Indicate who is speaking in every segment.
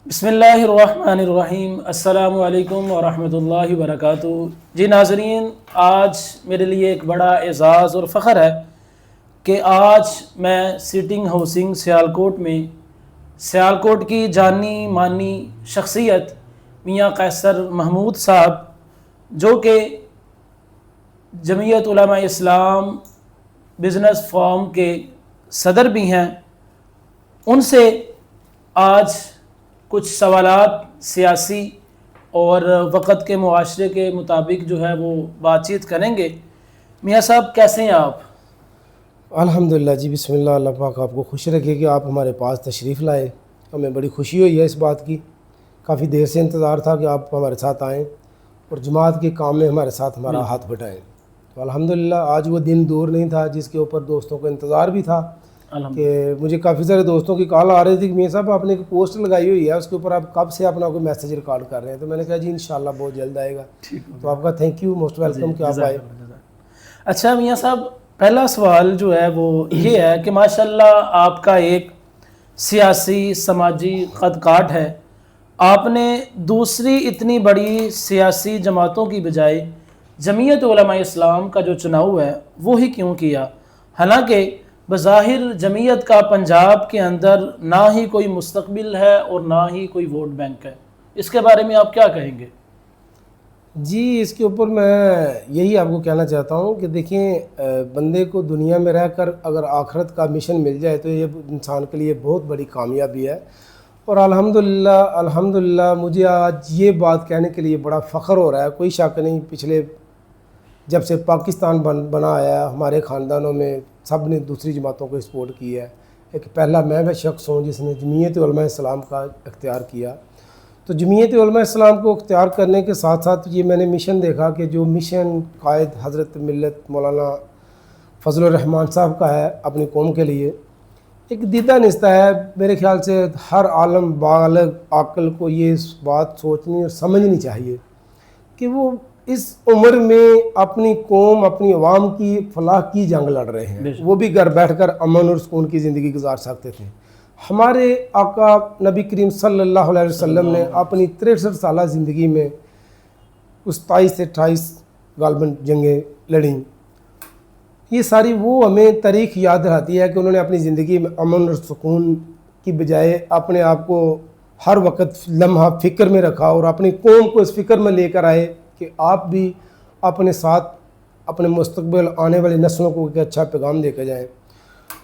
Speaker 1: بسم اللہ الرحمن الرحیم، السلام علیکم ورحمۃ اللہ وبرکاتہ۔ جی ناظرین، آج میرے لیے ایک بڑا اعزاز اور فخر ہے کہ آج میں سٹنگ ہاؤسنگ سیالکوٹ میں سیالکوٹ کی جانی مانی شخصیت میاں قیصر محمود صاحب، جو کہ جمعیت علماء اسلام بزنس فورم کے صدر بھی ہیں، ان سے آج کچھ سوالات سیاسی اور وقت کے معاشرے کے مطابق جو ہے وہ بات چیت کریں گے۔ میاں صاحب کیسے ہیں آپ؟
Speaker 2: الحمدللہ جی، بسم اللہ، اللہ پاک آپ کو خوش رکھے کہ آپ ہمارے پاس تشریف لائے۔ ہمیں بڑی خوشی ہوئی ہے اس بات کی، کافی دیر سے انتظار تھا کہ آپ ہمارے ساتھ آئیں اور جماعت کے کام میں ہمارے ساتھ ہمارا ہاتھ بٹائیں۔ تو الحمدللہ آج وہ دن دور نہیں تھا جس کے اوپر دوستوں کو انتظار بھی تھا کہ مجھے کافی سارے دوستوں کی کال آ رہی تھی کہ میاں صاحب آپ نے ایک پوسٹ لگائی ہوئی ہے، اس کے اوپر آپ کب سے اپنا کوئی میسیج ریکارڈ کر رہے ہیں؟ تو میں نے کہا جی انشاءاللہ بہت جلد آئے گا۔ تو آپ کا تھینک یو، موسٹ ویلکم کہ آپ آئے۔
Speaker 1: اچھا میاں صاحب، پہلا سوال جو ہے وہ یہ ہے کہ ماشاءاللہ آپ کا ایک سیاسی سماجی قد کاٹ ہے، آپ نے دوسری اتنی بڑی سیاسی جماعتوں کی بجائے جمعیت علماء اسلام کا جو چناؤ ہے وہی کیوں کیا؟ حالانکہ بظاہر جمعیت کا پنجاب کے اندر نہ ہی کوئی مستقبل ہے اور نہ ہی کوئی ووٹ بینک ہے، اس کے بارے میں آپ کیا کہیں گے؟
Speaker 2: جی اس کے اوپر میں یہی آپ کو کہنا چاہتا ہوں کہ دیکھیں، بندے کو دنیا میں رہ کر اگر آخرت کا مشن مل جائے تو یہ انسان کے لیے بہت بڑی کامیابی ہے۔ اور الحمدللہ مجھے آج یہ بات کہنے کے لیے بڑا فخر ہو رہا ہے۔ کوئی شک نہیں، پچھلے جب سے پاکستان بنا آیا ہمارے خاندانوں میں سب نے دوسری جماعتوں کو سپورٹ کی ہے۔ ایک پہلا میں شخص ہوں جس نے جمعیت علماء اسلام کا اختیار کیا۔ تو جمعیت علماء اسلام کو اختیار کرنے کے ساتھ ساتھ یہ میں نے مشن دیکھا کہ جو مشن قائد حضرت ملت مولانا فضل الرحمان صاحب کا ہے اپنی قوم کے لیے، ایک دیدہ نشستہ ہے۔ میرے خیال سے ہر عالم بالغ عاقل کو یہ بات سوچنی اور سمجھنی چاہیے کہ وہ اس عمر میں اپنی قوم، اپنی عوام کی فلاح کی جنگ لڑ رہے ہیں، وہ بھی گھر بیٹھ کر امن اور سکون کی زندگی گزار سکتے تھے۔ ہمارے آقا نبی کریم صلی اللہ علیہ وسلم نے اپنی 63 سالہ زندگی میں 27 سے 28 غالباً جنگیں لڑیں۔ یہ ساری وہ ہمیں تاریخ یاد دلاتی ہے کہ انہوں نے اپنی زندگی میں امن اور سکون کی بجائے اپنے آپ کو ہر وقت لمحہ فکر میں رکھا اور اپنی قوم کو اس فکر میں لے کر آئے کہ آپ بھی اپنے ساتھ اپنے مستقبل آنے والی نسلوں کو ایک اچھا پیغام دے کے جائیں۔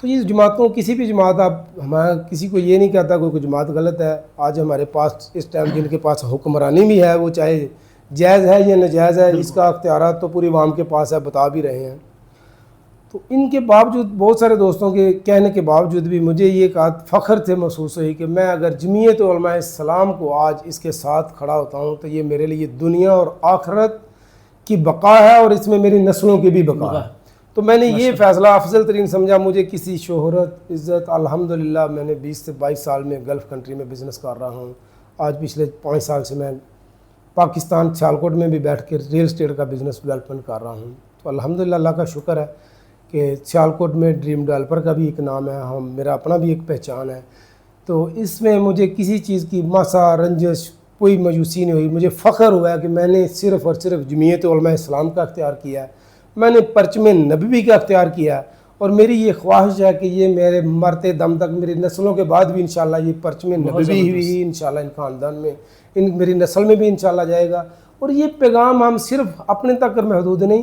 Speaker 2: تو یہ جماعتوں، کسی بھی جماعت، آپ ہمارا کسی کو یہ نہیں کہتا کوئی جماعت غلط ہے۔ آج ہمارے پاس اس ٹائم جن کے پاس حکمرانی بھی ہے، وہ چاہے جائز ہے یا ناجائز ہے، اس کا اختیارات تو پوری عوام کے پاس ہے، بتا بھی رہے ہیں۔ تو ان کے باوجود بہت سارے دوستوں کے کہنے کے باوجود بھی مجھے یہ فخر سے محسوس ہوئی کہ میں اگر جمعیت علماء اسلام کو آج اس کے ساتھ کھڑا ہوتا ہوں تو یہ میرے لیے دنیا اور آخرت کی بقا ہے اور اس میں میری نسلوں کی بھی بقا ہے۔ تو میں نے یہ فیصلہ افضل ترین سمجھا۔ مجھے کسی شہرت، عزت، الحمدللہ میں نے 20 سے 22 سال میں گلف کنٹری میں بزنس کر رہا ہوں۔ آج پچھلے 5 سال سے میں پاکستان سیالکوٹ میں بھی بیٹھ کے ریل اسٹیٹ کا بزنس ڈیولپمنٹ کر رہا ہوں۔ تو الحمدللہ اللہ کا شکر ہے کہ سیالکوٹ میں ڈریم ڈیولپر کا بھی ایک نام ہے، میرا اپنا بھی ایک پہچان ہے۔ تو اس میں مجھے کسی چیز کی مسا رنجش، کوئی مایوسی نہیں ہوئی۔ مجھے فخر ہوا ہے کہ میں نے صرف اور صرف جمعیت علماء اسلام کا اختیار کیا ہے، میں نے پرچم نبوی کا اختیار کیا ہے، اور میری یہ خواہش ہے کہ یہ میرے مرتے دم تک میری نسلوں کے بعد بھی انشاءاللہ یہ پرچم نبوی ہوئی انشاءاللہ ان خاندان میں، میری نسل میں بھی انشاءاللہ جائے گا۔ اور یہ پیغام ہم صرف اپنے تک محدود نہیں،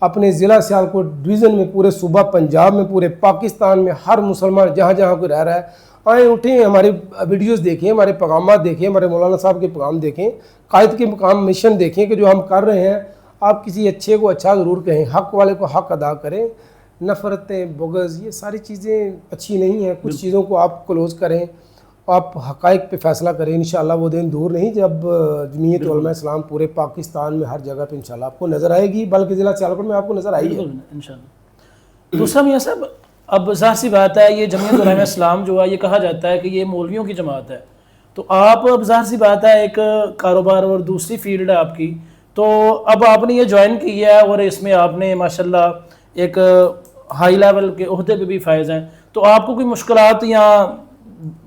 Speaker 2: اپنے ضلع سیالکوٹ ڈویژن میں، پورے صوبہ پنجاب میں، پورے پاکستان میں ہر مسلمان جہاں جہاں کوئی رہ رہا ہے، آئیں اٹھیں، ہماری ویڈیوز دیکھیں، ہمارے پیغامات دیکھیں، ہمارے مولانا صاحب کے پیغام دیکھیں، قائد کے مقام مشن دیکھیں کہ جو ہم کر رہے ہیں۔ آپ کسی اچھے کو اچھا ضرور کہیں، حق والے کو حق ادا کریں۔ نفرتیں، بغض، یہ ساری چیزیں اچھی نہیں ہیں۔ کچھ چیزوں کو آپ کلوز کریں، آپ حقائق پہ فیصلہ کریں۔ انشاءاللہ وہ دن دور نہیں جب جمعیت علماء اسلام پورے پاکستان میں ہر جگہ پہ انشاءاللہ آپ کو نظر آئے گی، بلکہ ضلع سیالکوٹ میں آپ کو نظر آئی ہے
Speaker 1: انشاءاللہ۔ دوسرا میاں صاحب، اب ظاہر سی بات ہے یہ جمعیت علماء اسلام جو ہے یہ کہا جاتا ہے کہ یہ مولویوں کی جماعت ہے، تو آپ اب ظاہر سی بات ہے ایک کاروبار اور دوسری فیلڈ ہے آپ کی، تو اب آپ نے یہ جوائن کی ہے اور اس میں آپ نے ماشاءاللہ ایک ہائی لیول کے عہدے پہ بھی فائز ہیں، تو آپ کو کوئی مشکلات یا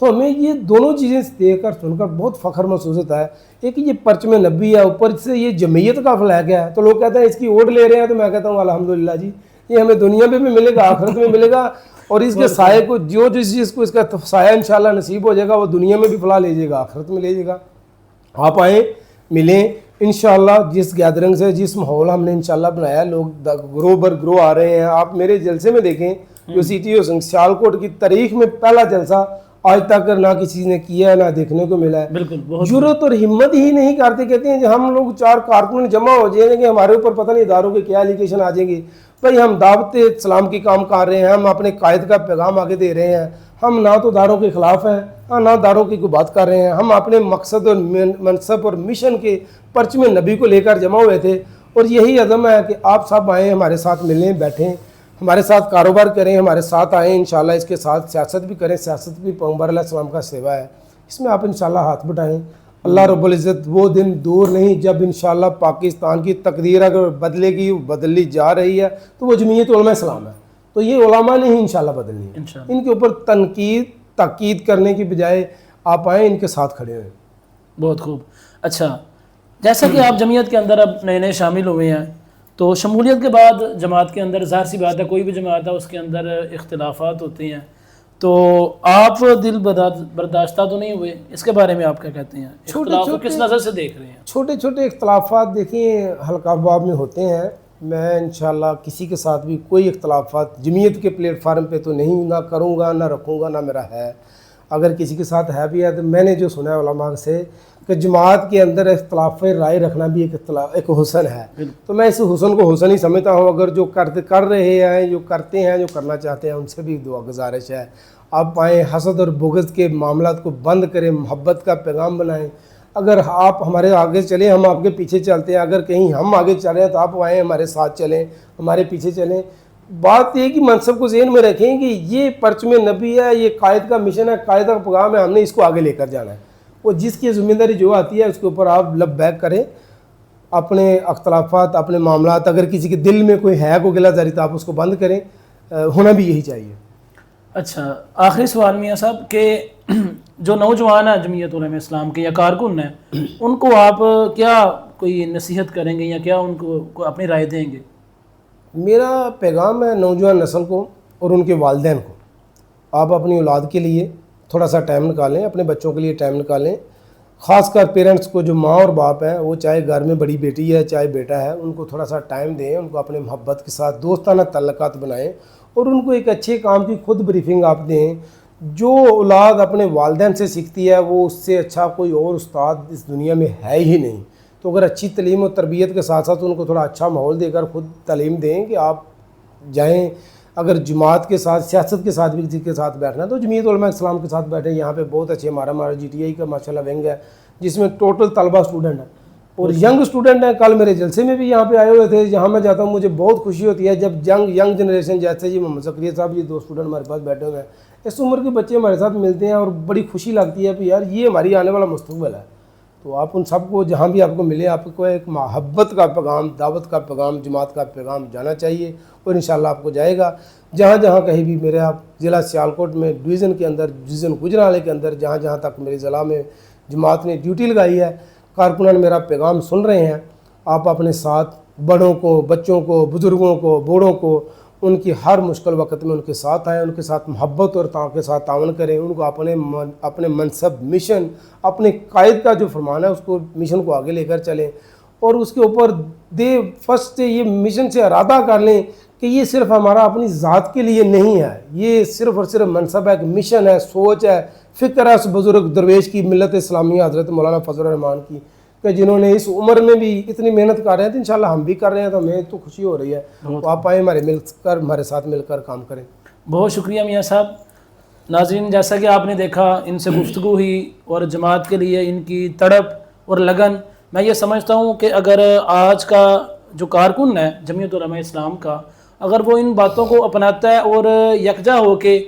Speaker 2: تو ہمیں یہ دونوں چیزیں دیکھ کر سن کر بہت فخر محسوس ہوتا ہے. ایک یہ پرچم نبی ہے، اوپر سے یہ جمعیت کا فلیگ ہے. تو لوگ کہتے ہیں اس کی اوٹ لے رہے ہیں، تو میں کہتا ہوں الحمدللہ جی، یہ ہمیں دنیا میں بھی ملے گا، آخرت میں ملے گا. اور اس کے سائے کو جو جس چیز کو اس کا سایہ انشاءاللہ نصیب ہو جائے گا، وہ دنیا میں بھی فلاح لے جائے گا، آخرت میں لے جائے گا. آپ آئیں، ملیں انشاءاللہ. جس گیدرنگ سے، جس ماحول ہم نے انشاءاللہ بنایا، لوگ گرو بر گرو آ رہے ہیں. آپ میرے جلسے میں دیکھیں، جو CTO سیالکوٹ کی تاریخ میں پہلا جلسہ آج تک نہ کسی نے کیا ہے، نہ دیکھنے کو ملا ہے.
Speaker 1: بالکل
Speaker 2: جرأت اور ہمت ہی نہیں کرتے. کہتے ہیں کہ ہم لوگ 4 کارکن جمع ہو جائیں گے، ہمارے اوپر پتہ نہیں اداروں کے کیا ایلیگیشن آ جائیں گے. بھائی ہم دعوت اسلام کی کام کر رہے ہیں، ہم اپنے قائد کا پیغام آگے دے رہے ہیں. ہم نہ تو داروں کے خلاف ہیں، نہ داروں کی کوئی بات کر رہے ہیں. ہم اپنے مقصد اور منصب اور مشن کے پرچم نبی کو لے کر جمع ہوئے تھے. اور یہی عزم ہے کہ آپ سب آئیں، ہمارے ساتھ ملیں، بیٹھیں، ہمارے ساتھ کاروبار کریں، ہمارے ساتھ آئیں انشاءاللہ. اس کے ساتھ سیاست بھی کریں. سیاست بھی پیغمبر علیہ السلام کا سیوا ہے، اس میں آپ انشاءاللہ ہاتھ بٹائیں. اللہ رب العزت وہ دن دور نہیں جب انشاءاللہ پاکستان کی تقدیر اگر بدلے گی، بدلی جا رہی ہے، تو وہ جمعیت علماء اسلام ہے. تو یہ علماء نے ہی انشاءاللہ بدلنی ہے. ان کے اوپر تاکید کرنے کی بجائے آپ آئیں، ان کے ساتھ کھڑے ہوئے.
Speaker 1: بہت خوب. اچھا، جیسا کہ آپ جمعیت کے اندر اب نئے نئے شامل ہوئے ہیں، تو شمولیت کے بعد جماعت کے اندر ظاہر سی بات ہے کوئی بھی جماعت ہے اس کے اندر اختلافات ہوتے ہیں. تو آپ دل برداشتہ تو نہیں ہوئے؟ اس کے بارے میں آپ کیا کہتے ہیں؟ اختلاف کو کس نظر سے دیکھ رہے ہیں؟
Speaker 2: چھوٹے چھوٹے اختلافات دیکھیں حلقہ باب میں ہوتے ہیں. میں انشاءاللہ کسی کے ساتھ بھی کوئی اختلافات جمعیت کے پلیٹ فارم پہ تو نہیں نہ کروں گا، نہ رکھوں گا، نہ میرا ہے. اگر کسی کے ساتھ ہے بھی ہے تو میں نے جو سنا ہے علماء سے کہ جماعت کے اندر اختلاف رائے رکھنا بھی ایک حسن ہے. تو میں اس حسن کو حسن ہی سمجھتا ہوں. اگر جو کر رہے ہیں، جو کرتے ہیں، جو کرنا چاہتے ہیں، ان سے بھی دعا گزارش ہے آپ آئیں، حسد اور بغض کے معاملات کو بند کریں، محبت کا پیغام بنائیں. اگر آپ ہمارے آگے چلیں، ہم آپ کے پیچھے چلتے ہیں. اگر کہیں ہم آگے چل رہے ہیں تو آپ آئیں، ہمارے ساتھ چلیں، ہمارے پیچھے چلیں. بات یہ کہ منصب کو ذہن میں رکھیں کہ یہ پرچم نبی ہے، یہ قائد کا مشن ہے، قائد کا پیغام ہے، ہم نے اس کو آگے لے کر جانا ہے. وہ جس کی ذمہ داری جو آتی ہے اس کے اوپر آپ لبیک کریں. اپنے اختلافات، اپنے معاملات، اگر کسی کے دل میں کوئی ہے کوئی غلط زاری تو آپ اس کو بند کریں. ہونا بھی یہی چاہیے.
Speaker 1: اچھا، آخری سوال میاں صاحب کہ جو نوجوان ہیں جمعیت علماء اسلام کے یا کارکن ہیں، ان کو آپ کیا کوئی نصیحت کریں گے یا کیا ان کو اپنی رائے دیں گے؟
Speaker 2: میرا پیغام ہے نوجوان نسل کو اور ان کے والدین کو، آپ اپنی اولاد کے لیے تھوڑا سا ٹائم نکالیں، اپنے بچوں کے لیے ٹائم نکالیں. خاص کر پیرنٹس کو، جو ماں اور باپ ہیں، وہ چاہے گھر میں بڑی بیٹی ہے چاہے بیٹا ہے، ان کو تھوڑا سا ٹائم دیں، ان کو اپنے محبت کے ساتھ دوستانہ تعلقات بنائیں اور ان کو ایک اچھے کام کی خود بریفنگ آپ دیں. جو اولاد اپنے والدین سے سیکھتی ہے وہ اس سے اچھا کوئی اور استاد اس دنیا میں ہے ہی نہیں. تو اگر اچھی تعلیم اور تربیت کے ساتھ ساتھ ان کو تھوڑا اچھا ماحول دے کر خود تعلیم دیں کہ آپ جائیں. اگر جماعت کے ساتھ، سیاست کے ساتھ بھی کسی کے ساتھ بیٹھنا ہے تو جمعیت علماء اسلام کے ساتھ بیٹھیں. یہاں پہ بہت اچھے ہمارا GTI کا ماشاءاللہ ونگ ہے جس میں ٹوٹل طلبہ اسٹوڈنٹ ہیں اور ینگ اسٹوڈنٹ ہیں. کل میرے جلسے میں بھی یہاں پہ آئے ہوئے تھے. جہاں میں جاتا ہوں مجھے بہت خوشی ہوتی ہے جب ینگ جنریشن، جیسے جی محمد زکریا صاحب، یہ 2 اسٹوڈنٹ ہمارے پاس بیٹھے ہوئے ہیں، اس عمر کے بچے ہمارے ساتھ ملتے ہیں اور بڑی خوشی لگتی ہے کہ یار یہ ہماری آنے والا مستقبل ہے. تو آپ ان سب کو جہاں بھی آپ کو ملے، آپ کو ایک محبت کا پیغام، دعوت کا پیغام، جماعت کا پیغام جانا چاہیے اور انشاءاللہ آپ کو جائے گا. جہاں جہاں کہیں بھی میرے آپ ضلع سیالکوٹ میں، ڈویژن کے اندر، ڈویژن گجرانوالے کے اندر، جہاں جہاں تک میرے ضلع میں جماعت نے ڈیوٹی لگائی ہے، کارکنان میرا پیغام سن رہے ہیں، آپ اپنے ساتھ بڑوں کو، بچوں کو، بزرگوں کو، بوڑھوں کو، ان کی ہر مشکل وقت میں ان کے ساتھ آئیں، ان کے ساتھ محبت اور کے ساتھ تعاون کریں. ان کو اپنے منصب، مشن، اپنے قائد کا جو فرمان ہے اس کو، مشن کو آگے لے کر چلیں اور اس کے اوپر فرسٹ سے یہ مشن سے ارادہ کر لیں کہ یہ صرف ہمارا اپنی ذات کے لیے نہیں ہے، یہ صرف اور صرف منصب ہے، ایک مشن ہے، سوچ ہے، فکر ہے اس بزرگ درویش کی، ملت اسلامیہ حضرت مولانا فضل الرحمان کی، کہ جنہوں نے اس عمر میں بھی اتنی محنت کر رہے ہیں. تو انشاءاللہ ہم بھی کر رہے ہیں تو ہمیں تو خوشی ہو رہی ہے. تو آپ آئیں، ہمارے ساتھ مل کر کام کریں.
Speaker 1: بہت شکریہ میاں صاحب. ناظرین، جیسا کہ آپ نے دیکھا ان سے گفتگو ہوئی اور جماعت کے لیے ان کی تڑپ اور لگن، میں یہ سمجھتا ہوں کہ اگر آج کا جو کارکن ہے جمعیت علماء اسلام کا، اگر وہ ان باتوں کو اپناتا ہے اور یکجا ہو کے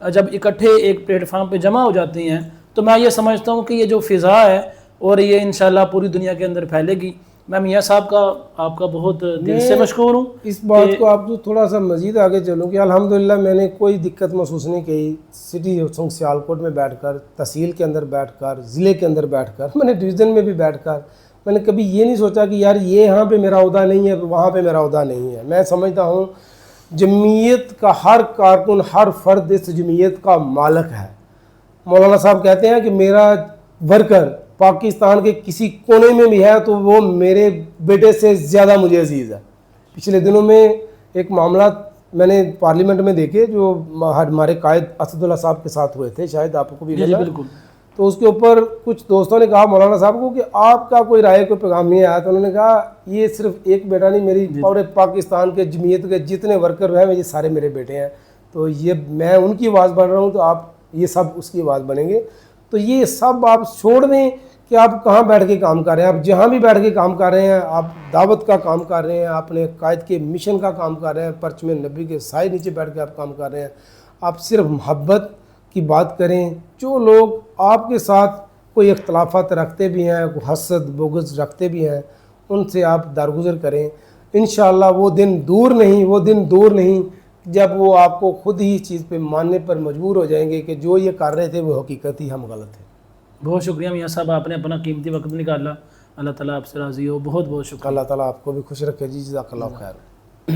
Speaker 1: جب اکٹھے ایک پلیٹ فارم پہ جمع ہو جاتے ہیں، تو میں یہ سمجھتا ہوں کہ یہ جو فضا ہے اور یہ انشاءاللہ پوری دنیا کے اندر پھیلے گی. میں میاں صاحب کا آپ کا بہت دل سے مشکور ہوں.
Speaker 2: اس بات کو آپ کو تھوڑا سا مزید آگے چلوں کہ الحمدللہ میں نے کوئی دقت محسوس نہیں کی. سٹی سیالکوٹ میں بیٹھ کر، تحصیل کے اندر بیٹھ کر، ضلع کے اندر بیٹھ کر، میں نے ڈویژن میں بھی بیٹھ کر میں نے کبھی یہ نہیں سوچا کہ یار یہ یہاں پہ میرا عہدہ نہیں ہے، وہاں پہ میرا عہدہ نہیں ہے. میں سمجھتا ہوں جمعیت کا ہر کارکن، ہر فرد اس جمعیت کا مالک ہے. مولانا صاحب کہتے ہیں کہ میرا ورکر پاکستان کے کسی کونے میں بھی ہے تو وہ میرے بیٹے سے زیادہ مجھے عزیز ہے. پچھلے دنوں میں ایک معاملات میں نے پارلیمنٹ میں دیکھے جو ہمارے قائد اسد اللہ صاحب کے ساتھ ہوئے تھے، شاید آپ کو بھی
Speaker 1: جی
Speaker 2: پتا ہے.
Speaker 1: بالکل.
Speaker 2: تو اس کے اوپر کچھ دوستوں نے کہا مولانا صاحب کو کہ آپ کا کوئی رائے کوئی پیغام نہیں آیا. تو انہوں نے کہا یہ صرف ایک بیٹا نہیں، میری پورے پاکستان کے جمعیت کے جتنے ورکر ہیں یہ سارے میرے بیٹے ہیں. تو یہ میں ان کی آواز بن رہا ہوں تو آپ یہ سب اس کی آواز بنیں گے. تو یہ سب آپ چھوڑ دیں کہ آپ کہاں بیٹھ کے کام کر رہے ہیں. آپ جہاں بھی بیٹھ کے کام کر رہے ہیں، آپ دعوت کا کام کر رہے ہیں، آپ اپنے قائد کے مشن کا کام کر رہے ہیں، پرچم نبی کے سائے نیچے بیٹھ کے آپ کام کر رہے ہیں. آپ صرف محبت کی بات کریں. جو لوگ آپ کے ساتھ کوئی اختلافات رکھتے بھی ہیں، کوئی حسد بغض رکھتے بھی ہیں، ان سے آپ درگزر کریں. انشاءاللہ وہ دن دور نہیں جب وہ آپ کو خود ہی اس چیز پہ ماننے پر مجبور ہو جائیں گے کہ جو یہ کر رہے تھے وہ حقیقت ہی ہم غلط ہیں.
Speaker 1: بہت شکریہ میاں صاحب، آپ نے اپنا قیمتی وقت نکالا. اللہ تعالیٰ آپ سے راضی ہو. بہت بہت شکریہ.
Speaker 2: اللہ تعالیٰ آپ کو بھی خوش رکھے جی. جزاک اللہ خیر.